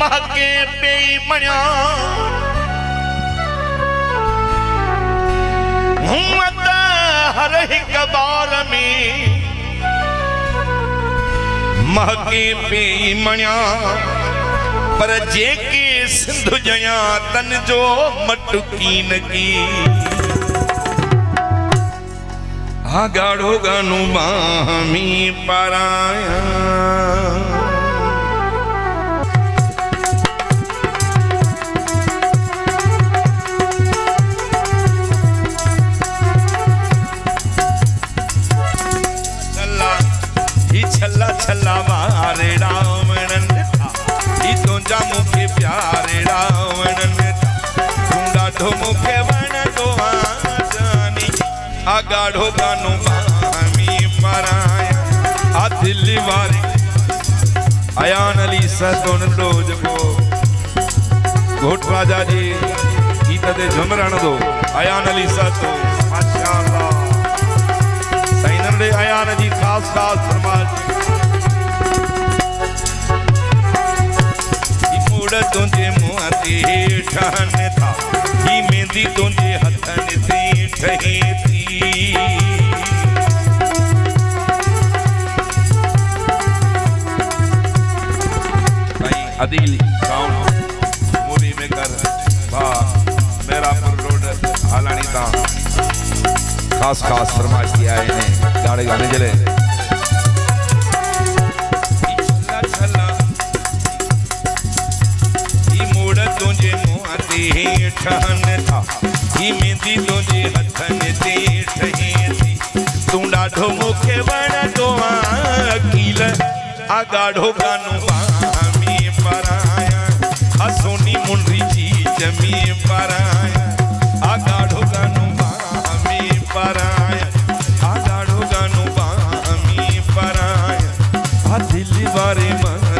महके पे मणिया हर एक बार में महके पे मणिया पर जेके सिंधु जया तन जो मटुकीन की गाढ़ो गानू बामी पराया छल्ला छल्ला मारे रावणन ही तो जामू के प्यारे रावणन ढूंढा ढोमो के वन तो जानी आगाढ़ो गानो बामी पराया आ दिल्ली वारी अयान अली सतोन रोज को घोट राजा जी गीत दे झुमरण दो अयान अली सतो माशाअल्लाह सैनन अयान जी खास खास फरमाइश तुझे मुँहते ठहन था ही मेहंदी तुझे हथन से ठही थी अदील साउंड मूवी में कर मेरा रोड हालानी था खास खास फरमाइश किया है इन्हें गाड़े गाने जले ठहन था ही मेहंदी तुझे हथन से ठही थी तू डाढ़ो मुखे बड़ा तो अकील आगाढ़ो गानो बामी पराया हसोनी मुंडरी जी जमी पराया आगाढ़ो गानो बामी पराया आगाढ़ो गानो बामी पराया आ दिल बारे मन